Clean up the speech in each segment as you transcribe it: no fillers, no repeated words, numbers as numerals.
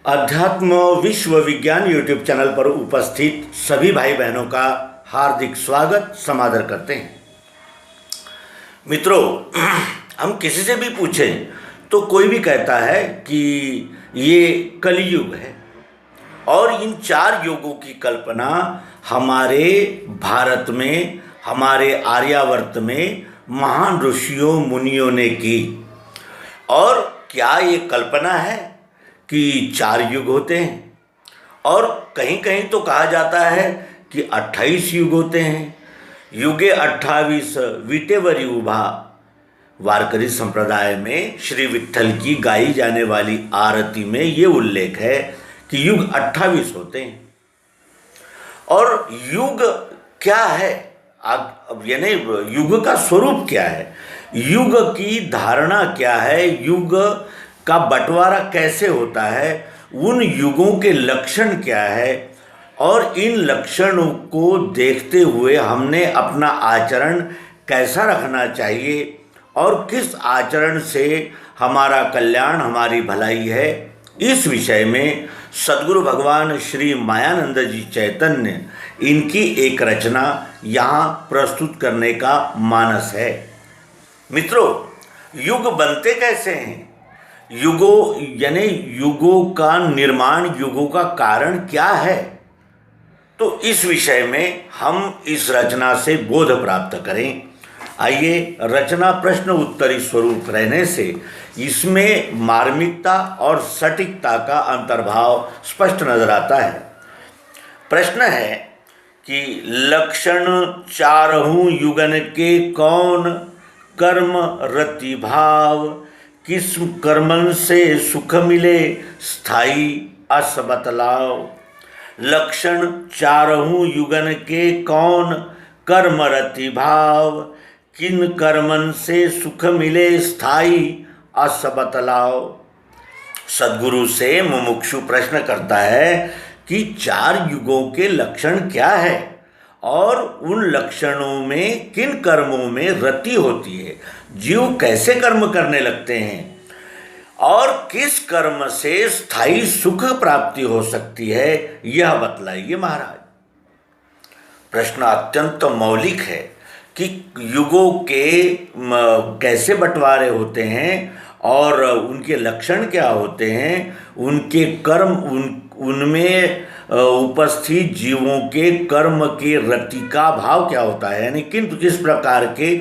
अध्यात्म विश्व विज्ञान यूट्यूब चैनल पर उपस्थित सभी भाई बहनों का हार्दिक स्वागत समादर करते हैं। मित्रों, हम किसी से भी पूछें तो कोई भी कहता है कि ये कलियुग है और इन 4 युगों की कल्पना हमारे भारत में, हमारे आर्यावर्त में महान ऋषियों मुनियों ने की। और क्या ये कल्पना है कि 4 युग होते हैं? और कहीं कहीं तो कहा जाता है कि 28 युग होते हैं। युगे 28 विटेवर उभा। वारकरी संप्रदाय में श्री विट्ठल की गाई जाने वाली आरती में ये उल्लेख है कि युग 28 होते हैं। और युग क्या है, यानी युग का स्वरूप क्या है, युग की धारणा क्या है, युग का बंटवारा कैसे होता है, उन युगों के लक्षण क्या है, और इन लक्षणों को देखते हुए हमने अपना आचरण कैसा रखना चाहिए और किस आचरण से हमारा कल्याण, हमारी भलाई है, इस विषय में सद्गुरु भगवान श्री मायानंद जी चैतन्य इनकी एक रचना यहाँ प्रस्तुत करने का मानस है। मित्रों, युग बनते कैसे हैं? युगों यानी युगों का निर्माण, युगों का कारण क्या है? तो इस विषय में हम इस रचना से बोध प्राप्त करें। आइए, रचना प्रश्न उत्तरी स्वरूप रहने से इसमें मार्मिकता और सटीकता का अंतर्भाव स्पष्ट नजर आता है। प्रश्न है कि लक्षण 4 युगन के कौन, कर्म रति भाव, किस कर्मन से सुख मिले स्थाई अस बतलाओ। लक्षण 4 युगन के कौन, कर्म रति भाव, किन कर्मन से सुख मिले स्थाई अस बतलाओ। सद्गुरु से मुमुक्षु प्रश्न करता है कि 4 युगों के लक्षण क्या है और उन लक्षणों में किन कर्मों में रति होती है, जीव कैसे कर्म करने लगते हैं और किस कर्म से स्थायी सुख प्राप्ति हो सकती है, यह बतलाइए महाराज। प्रश्न अत्यंत मौलिक है कि युगों के कैसे बंटवारे होते हैं और उनके लक्षण क्या होते हैं, उनके कर्म, उनमें उपस्थित जीवों के कर्म के रति का भाव क्या होता है, यानी किस प्रकार के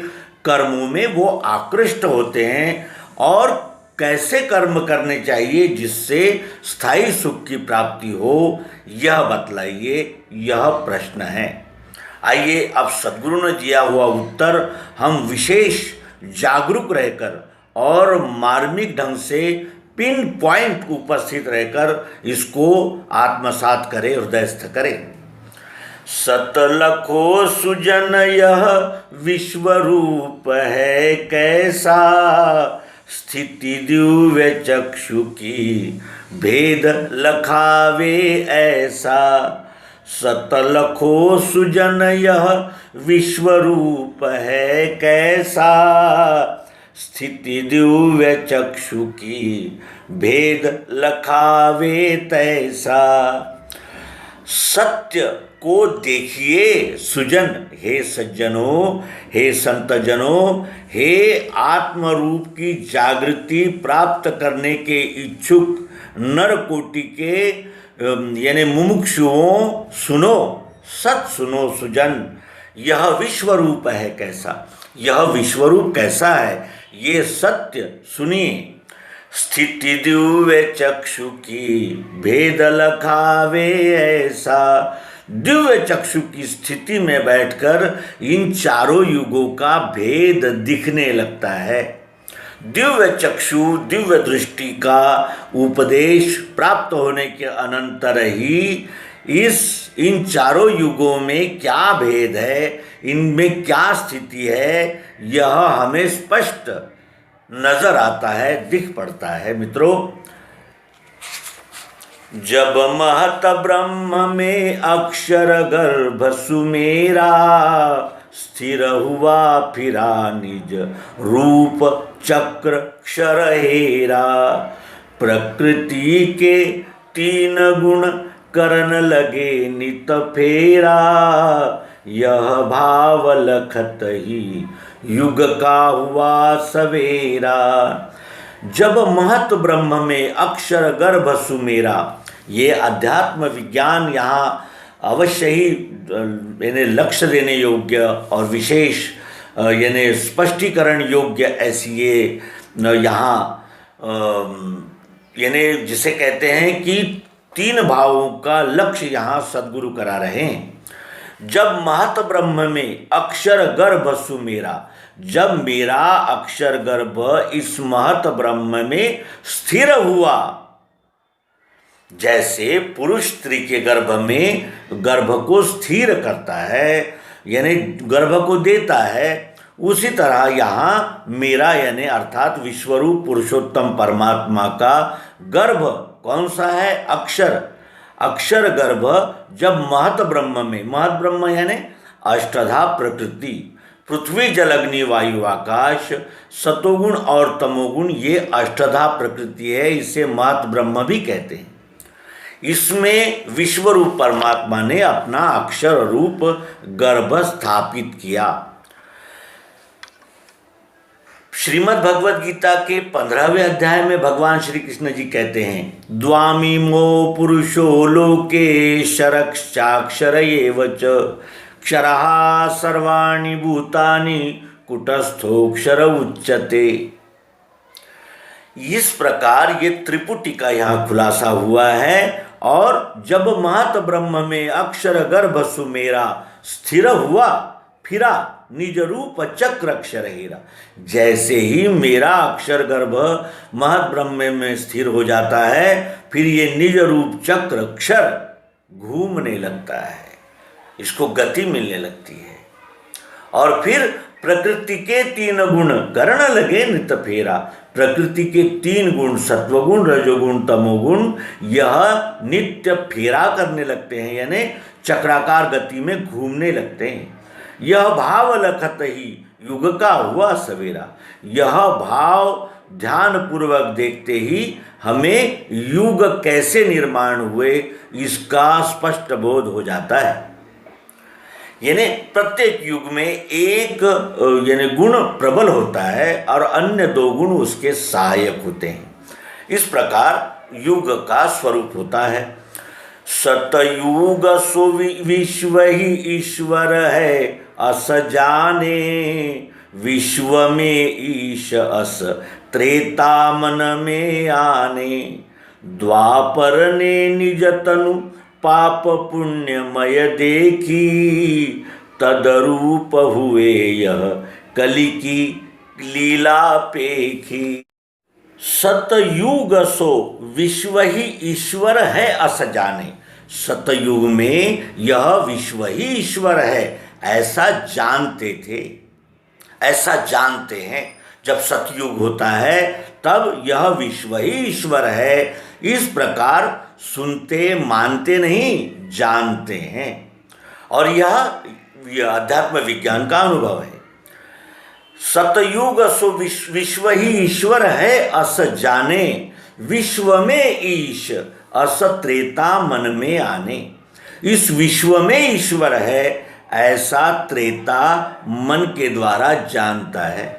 कर्मों में वो आकृष्ट होते हैं और कैसे कर्म करने चाहिए जिससे स्थायी सुख की प्राप्ति हो, यह बतलाइए, यह प्रश्न है। आइए, अब सद्गुरु ने दिया हुआ उत्तर हम विशेष जागरूक रहकर और मार्मिक ढंग से पिन पॉइंट उपस्थित रहकर इसको आत्मसात करें, हृदयस्थ करें। सतलखो सुजन यह विश्वरूप है कैसा, स्थिति दिव्य चक्षु की भेद लखावे ऐसा। सतलखो सुजन यह विश्वरूप है कैसा, स्थिति दिव्य चक्षु की भेद लखावे तैसा। सत्य को देखिए सुजन, हे सज्जनों, हे संतजनों, हे आत्मरूप की जागृति प्राप्त करने के इच्छुक नर कोटि के यानी मुमुक्षुओं, सुनो, सत सुनो सुजन, यह विश्वरूप है कैसा, यह विश्वरूप कैसा है, ये सत्य सुनिए। स्थिति दिव्य चक्षु की भेद लखावे ऐसा। दिव्य चक्षु की स्थिति में बैठकर इन 4 युगों का भेद दिखने लगता है। दिव्य चक्षु, दिव्य दृष्टि का उपदेश प्राप्त होने के अनंतर ही इन 4 युगों में क्या भेद है, इनमें क्या स्थिति है, यह हमें स्पष्ट नजर आता है, दिख पड़ता है। मित्रों, जब महत ब्रह्म में अक्षर गर्भ सुमेरा, स्थिर हुआ फिरा निज रूप चक्र क्षर हेरा। प्रकृति के तीन गुण करन लगे नित फेरा, यह भाव लखत ही युग का हुआ सवेरा। जब महत ब्रह्म में अक्षर गर्भ सुमेरा, ये अध्यात्म विज्ञान यहाँ अवश्य ही यानी लक्ष्य देने योग्य और विशेष यानी स्पष्टीकरण योग्य ऐसी ये यहाँ यानी जिसे कहते हैं कि तीन भावों का लक्ष्य यहाँ सद्गुरु करा रहे हैं। जब महत ब्रह्म में अक्षर गर्भ सुमेरा, जब मेरा अक्षर गर्भ इस महत ब्रह्म में स्थिर हुआ, जैसे पुरुष स्त्री के गर्भ में गर्भ को स्थिर करता है यानी गर्भ को देता है, उसी तरह यहाँ मेरा यानी अर्थात विश्वरूप पुरुषोत्तम परमात्मा का गर्भ कौन सा है? अक्षर। अक्षर गर्भ जब महत ब्रह्म में, महत ब्रह्म यानी अष्टधा प्रकृति, पृथ्वी जल अग्नि वायु आकाश, सतोगुण और तमोगुण, ये अष्टधा प्रकृति है, इसे महत ब्रह्म भी कहते हैं। इसमें विश्वरूप परमात्मा ने अपना अक्षर रूप गर्भ स्थापित किया। श्रीमद् भगवद गीता के 15वें अध्याय में भगवान श्री कृष्ण जी कहते हैं, द्वामिमो पुरुषो लोके क्षरश्चाक्षर एव च, क्षरः सर्वाणि भूतानि कुटस्थोक्षर उच्यते। इस प्रकार ये त्रिपुटी का यहाँ खुलासा हुआ है। और जब महत ब्रह्म में अक्षर गर्भ सुमेरा स्थिर हुआ, फिरा निज रूप चक्र अक्षर हेरा, जैसे ही मेरा अक्षर गर्भ महत ब्रह्म में स्थिर हो जाता है, फिर ये निज रूप चक्र अक्षर घूमने लगता है, इसको गति मिलने लगती है। और फिर प्रकृति के तीन गुण करण लगे नित फेरा, प्रकृति के तीन गुण सत्वगुण रजोगुण तमोगुण यह नित्य फेरा करने लगते हैं यानी चक्राकार गति में घूमने लगते हैं। यह भाव लखत ही युग का हुआ सवेरा, यह भाव ध्यान पूर्वक देखते ही हमें युग कैसे निर्माण हुए इसका स्पष्ट बोध हो जाता है। यानी प्रत्येक युग में एक यानी गुण प्रबल होता है और अन्य दो गुण उसके सहायक होते हैं। इस प्रकार युग का स्वरूप होता है। सतयुग सो विश्व ही ईश्वर है, अस जाने विश्व में ईश अस त्रेता मन में आने, द्वापर ने निज तनु पाप पुण्यमय देखी, तदरूप हुए यह कली की लीला पेखी। सतयुग सो विश्व ही ईश्वर है अस जाने, सतयुग में यह विश्व ही ईश्वर है ऐसा जानते थे, ऐसा जानते हैं। जब सतयुग होता है तब यह विश्व ही ईश्वर है, इस प्रकार सुनते मानते नहीं जानते हैं। और यह अध्यात्म विज्ञान का अनुभव है। सतयुग सो विश्व ही ईश्वर है अस जाने, विश्व में ईश अस त्रेता मन में आने। इस विश्व में ईश्वर है ऐसा त्रेता मन के द्वारा जानता है।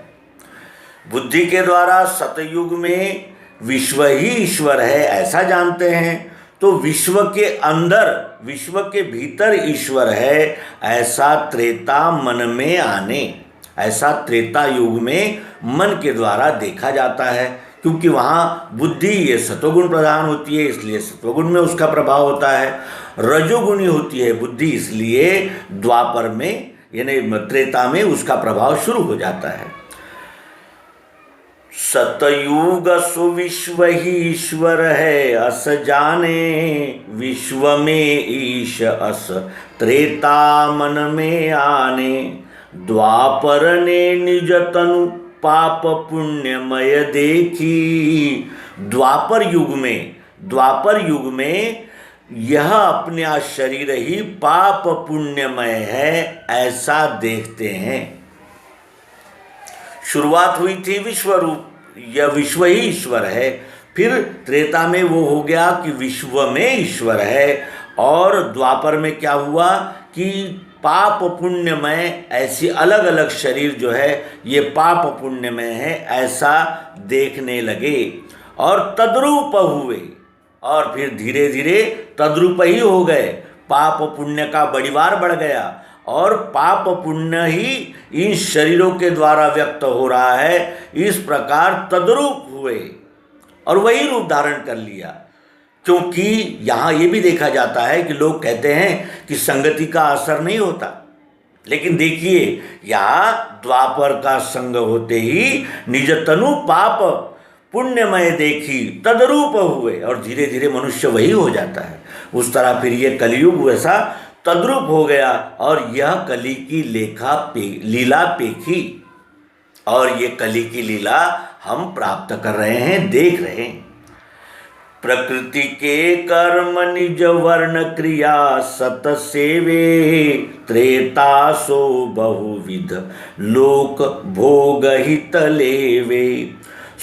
बुद्धि के द्वारा सतयुग में विश्व ही ईश्वर है ऐसा जानते हैं, तो विश्व के अंदर विश्व के भीतर ईश्वर है ऐसा त्रेता मन में आने, ऐसा त्रेता युग में मन के द्वारा देखा जाता है। क्योंकि वहाँ बुद्धि ये सतोगुण प्रधान होती है, इसलिए सतोगुण में उसका प्रभाव होता है। रजोगुणी होती है बुद्धि, इसलिए द्वापर में यानी त्रेता में उसका प्रभाव शुरू हो जाता है। सतयुग सो विश्व ही ईश्वर है अस जाने, विश्व में ईश अस त्रेता मन में आने, द्वापर ने निज तनु पाप पुण्यमय देखी। द्वापर युग में यह अपना शरीर ही पाप पुण्यमय है ऐसा देखते हैं। शुरुआत हुई थी विश्व रूप, यह विश्व ही ईश्वर है, फिर त्रेता में वो हो गया कि विश्व में ईश्वर है, और द्वापर में क्या हुआ कि पाप पुण्यमय ऐसी अलग अलग शरीर जो है ये पाप पुण्यमय है ऐसा देखने लगे और तद्रूप हुए, और फिर धीरे धीरे तद्रूप ही हो गए। पाप पुण्य का बढ़िवार बढ़ गया और पाप पुण्य ही इन शरीरों के द्वारा व्यक्त हो रहा है, इस प्रकार तद्रूप हुए और वही रूप धारण कर लिया। क्योंकि यहाँ ये भी देखा जाता है कि लोग कहते हैं कि संगति का असर नहीं होता, लेकिन देखिए यहाँ द्वापर का संग होते ही निज तनु पाप पुण्यमय देखी तदरूप हुए, और धीरे धीरे मनुष्य वही हो जाता है। उस तरह फिर ये कलयुग वैसा तद्रूप हो गया और यह कली की लीला पेखी, और ये कली की लीला हम प्राप्त कर रहे हैं, देख रहे हैं। प्रकृति के कर्म निज वर्ण क्रिया सत सेवे, त्रेता सो बहुविध लोक भोग हित लेवे।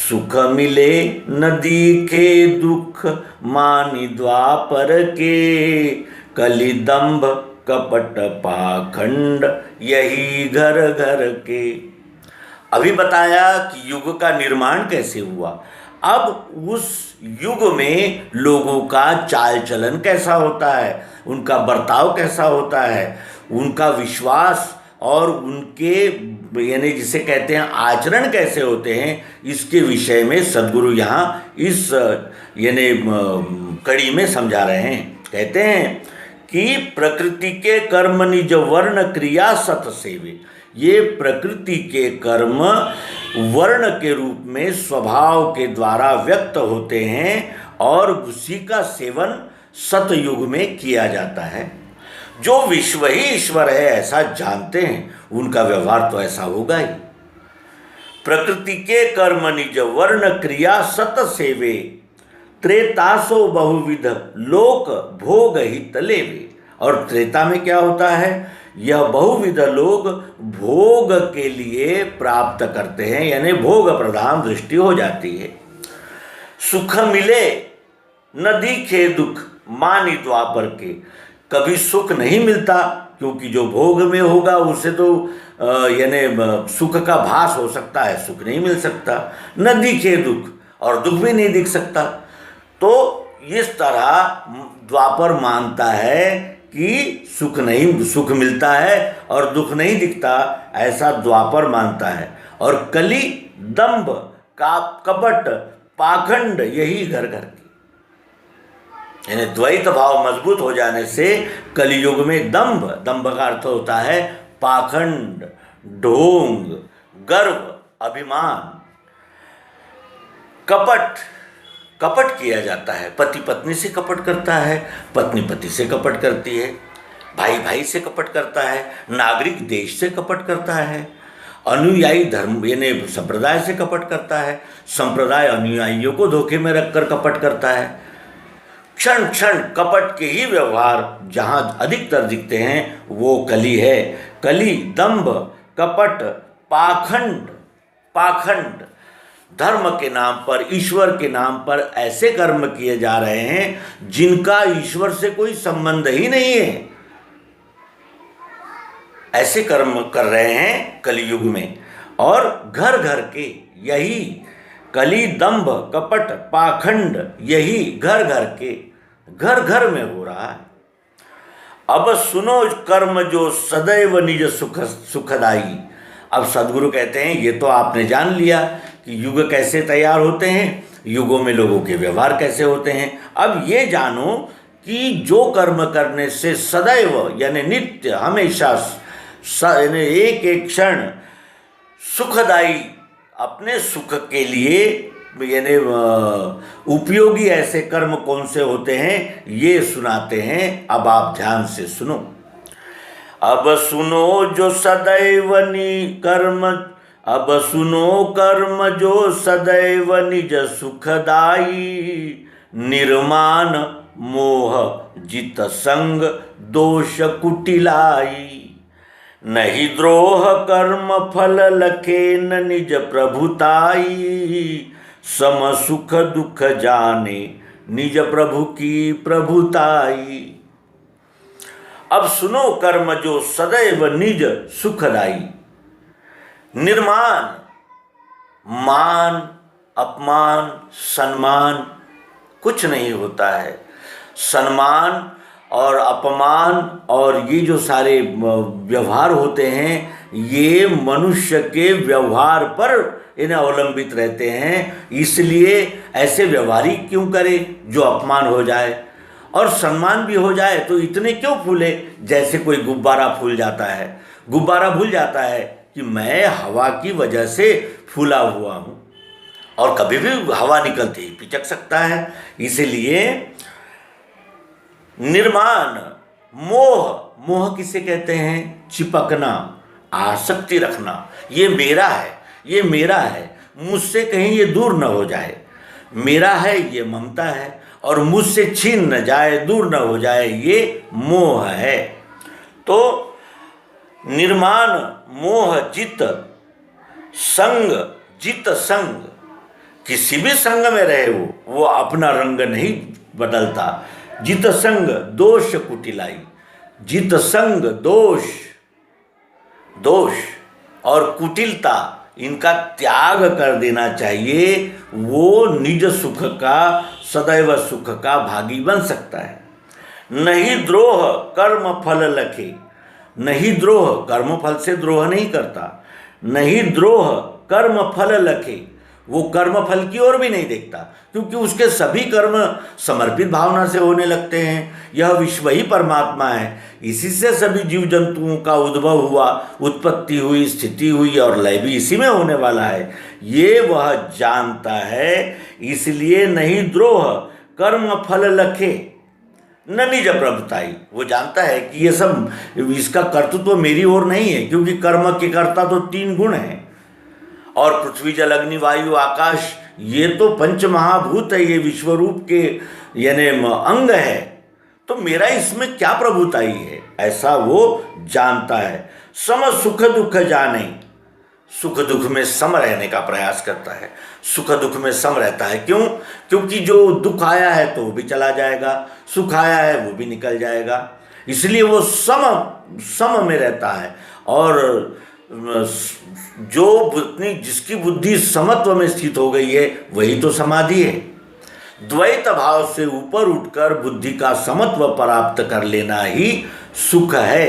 सुख मिले न दीखे दुख मानि द्वापर के, कलि दंभ कपट पाखंड यही घर घर के। अभी बताया कि युग का निर्माण कैसे हुआ। अब उस युग में लोगों का चाल चलन कैसा होता है, उनका बर्ताव कैसा होता है, उनका विश्वास और उनके यानी जिसे कहते हैं आचरण कैसे होते हैं, इसके विषय में सद्गुरु यहाँ इस यानी कड़ी में समझा रहे हैं। कहते हैं कि प्रकृति के कर्म निज वर्ण क्रिया सत सेवे। ये प्रकृति के कर्म वर्ण के रूप में स्वभाव के द्वारा व्यक्त होते हैं और उसी का सेवन सतयुग में किया जाता है। जो विश्व ही ईश्वर है ऐसा जानते हैं, उनका व्यवहार तो ऐसा होगा ही। प्रकृति के कर्म निज वर्ण क्रिया सत सेवे, त्रेतासो बहुविध लोक भोग हित लेवे। और त्रेता में क्या होता है, यह बहुविध लोग भोग के लिए प्राप्त करते हैं, यानी भोग प्रधान दृष्टि हो जाती है। सुख मिले न दिखे दुख मानि द्वापर के। कभी सुख नहीं मिलता, क्योंकि जो भोग में होगा उसे तो यानी सुख का भास हो सकता है, सुख नहीं मिल सकता। न दिखे दुख, और दुख भी नहीं दिख सकता। तो इस तरह द्वापर मानता है कि सुख मिलता है और दुख नहीं दिखता, ऐसा द्वापर मानता है। और कली दंभ का कपट पाखंड यही घर घर की, यानी द्वैत भाव मजबूत हो जाने से कलियुग में दंभ का अर्थ होता है पाखंड, ढोंग, गर्व, अभिमान, कपट किया जाता है। पति पत्नी से कपट करता है, पत्नी पति से कपट करती है, भाई भाई से कपट करता है, नागरिक देश से कपट करता है, अनुयायी धर्म यानी संप्रदाय से कपट करता है, संप्रदाय अनुयायियों को धोखे में रखकर कपट करता है। क्षण क्षण कपट के ही व्यवहार जहाँ अधिकतर दिखते हैं वो कली है। कली दंभ कपट पाखंड, धर्म के नाम पर, ईश्वर के नाम पर ऐसे कर्म किए जा रहे हैं जिनका ईश्वर से कोई संबंध ही नहीं है, ऐसे कर्म कर रहे हैं कलियुग में। और घर घर के यही कली दंभ कपट पाखंड यही घर घर के, घर घर में हो रहा है। अब सुनो कर्म जो सदैव निज सुखदाई। अब सद्गुरु कहते हैं ये तो आपने जान लिया कि युग कैसे तैयार होते हैं, युगों में लोगों के व्यवहार कैसे होते हैं। अब ये जानो कि जो कर्म करने से सदैव यानी नित्य हमेशा यानी एक एक क्षण सुखदाई अपने सुख के लिए यानी उपयोगी ऐसे कर्म कौन से होते हैं ये सुनाते हैं। अब आप ध्यान से सुनो। अब सुनो जो सदैव अब सुनो कर्म जो सदैव निज सुखदाई, निर्माण मोह जित संग दोष कुटिलाई। नहीं द्रोह कर्म फल लखे न निज प्रभुताई, सम सुख दुख जाने निज प्रभु की प्रभुताई। अब सुनो कर्म जो सदैव निज सुखदाई। निर्माण, मान, अपमान, सम्मान कुछ नहीं होता है। सम्मान और अपमान और ये जो सारे व्यवहार होते हैं ये मनुष्य के व्यवहार पर इन्हें अवलंबित रहते हैं। इसलिए ऐसे व्यवहारिक क्यों करें जो अपमान हो जाए, और सम्मान भी हो जाए तो इतने क्यों फूले जैसे कोई गुब्बारा फूल जाता है। गुब्बारा भूल जाता है कि मैं हवा की वजह से फूला हुआ हूँ, और कभी भी हवा निकलती ही पिचक सकता है। इसीलिए निर्माण, मोह, मोह किसे कहते हैं? चिपकना, आसक्ति रखना, ये मेरा है, ये मेरा है, मुझसे कहीं ये दूर न हो जाए। मेरा है ये ममता है, और मुझसे छीन न जाए, दूर न हो जाए, ये मोह है। तो निर्माण, मोह, जित, संग, जित संग, किसी भी संग में रहे वो अपना रंग नहीं बदलता। जित संग दोष कुटिलाई। जित संग दोष, दोष और कुटिलता इनका त्याग कर देना चाहिए। वो निज सुख का, सदैव सुख का भागी बन सकता है। नहीं द्रोह कर्म फल लखे। नहीं द्रोह, कर्म फल से द्रोह नहीं करता। नहीं द्रोह कर्म फल लखे, वो कर्म फल की ओर भी नहीं देखता, क्योंकि उसके सभी कर्म समर्पित भावना से होने लगते हैं। यह विश्व ही परमात्मा है, इसी से सभी जीव जंतुओं का उद्भव हुआ, उत्पत्ति हुई, स्थिति हुई और लय भी इसी में होने वाला है। ये वह जानता है। इसलिए नहीं द्रोह कर्म फल लखे न निज प्रभुताई। वो जानता है कि ये सब, इसका कर्तृत्व मेरी ओर नहीं है, क्योंकि कर्म के कर्ता तो 3 गुण हैं, और पृथ्वी जल अग्नि वायु आकाश ये तो पंच महाभूत है, ये विश्वरूप के यानी अंग है। तो मेरा इसमें क्या प्रभुताई है, ऐसा वो जानता है। सम सुख दुख जाने, सुख दुख में सम रहने का प्रयास करता है। सुख दुख में सम रहता है। क्यों? क्योंकि जो दुख आया है तो वो भी चला जाएगा, सुख आया है वो भी निकल जाएगा। इसलिए वो सम में रहता है। और जो अपनी जिसकी बुद्धि समत्व में स्थित हो गई है वही तो समाधि है। द्वैत भाव से ऊपर उठकर बुद्धि का समत्व प्राप्त कर लेना ही सुख है।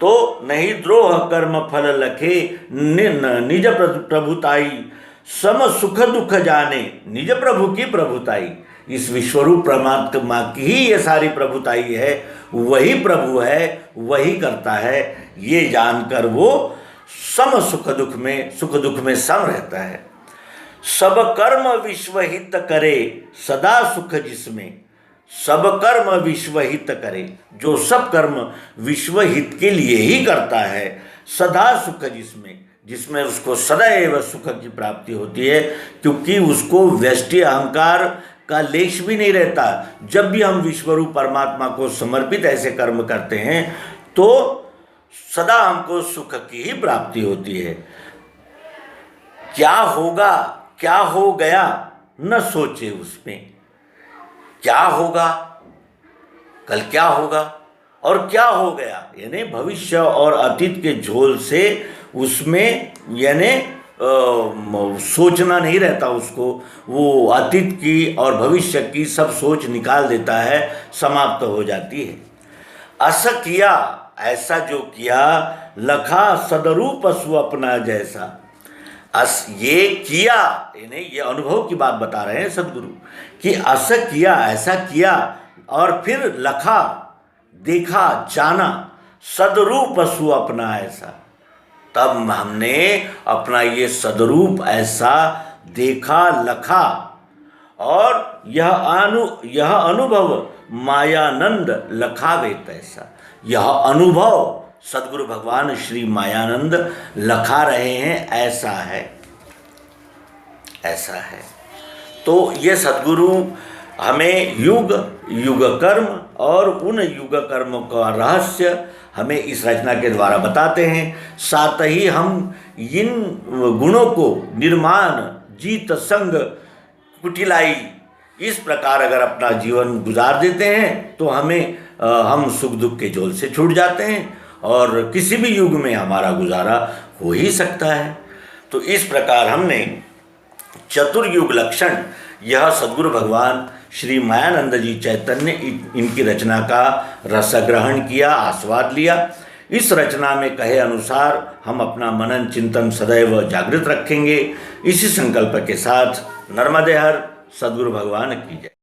तो नहीं द्रोह कर्म फल लखे निज प्रभुताई। सम सुख दुख जाने निज प्रभु की प्रभुताई। इस विश्वरूप परमात्मा की ही ये सारी प्रभुताई है। वही प्रभु है, वही करता है। ये जानकर वो सम सुख दुख में सम रहता है। सब कर्म विश्वहित करे सदा सुख जिसमें। सब कर्म विश्वहित करे, जो सब कर्म विश्वहित के लिए ही करता है, सदा सुख जिसमें उसको सदैव सुख की प्राप्ति होती है। क्योंकि उसको व्यष्टि अहंकार का लेश भी नहीं रहता। जब भी हम विश्वरूप परमात्मा को समर्पित ऐसे कर्म करते हैं तो सदा हमको सुख की ही प्राप्ति होती है। क्या होगा, क्या हो गया, न सोचे उसमें। क्या होगा, कल क्या होगा और क्या हो गया, यानी भविष्य और अतीत के झोल से उसमें यानी सोचना नहीं रहता उसको। वो अतीत की और भविष्य की सब सोच निकाल देता है, समाप्त हो जाती है। अस किया, ऐसा जो किया, लखा सदरूप स्वप्न जैसा। अस ये किया, यानी ये अनुभव की बात बता रहे हैं सदगुरु कि अस किया, ऐसा किया और फिर लखा, देखा, जाना, सदरूप स्वप्न ऐसा। तब हमने अपना ये सदरूप ऐसा देखा, लखा और यह अनुभव मायानंद लखावेत ऐसा। यह अनुभव सद्गुरु भगवान श्री मायानंद लखा रहे हैं, ऐसा है, ऐसा है। तो ये सद्गुरु हमें युग युग कर्म और उन युग कर्म का रहस्य हमें इस रचना के द्वारा बताते हैं। साथ ही हम इन गुणों को निर्माण, जीत, संग, कुटिलाई, इस प्रकार अगर अपना जीवन गुजार देते हैं तो हम सुख दुख के झोल से छूट जाते हैं और किसी भी युग में हमारा गुजारा हो ही सकता है। तो इस प्रकार हमने चतुर्युग लक्षण, यह सद्गुरु भगवान श्री मायानंद जी चैतन्य इनकी रचना का रसग्रहण किया, आस्वाद लिया। इस रचना में कहे अनुसार हम अपना मनन चिंतन सदैव जागृत रखेंगे। इसी संकल्प के साथ नर्मदे हर, सद्गुरु भगवान की जय।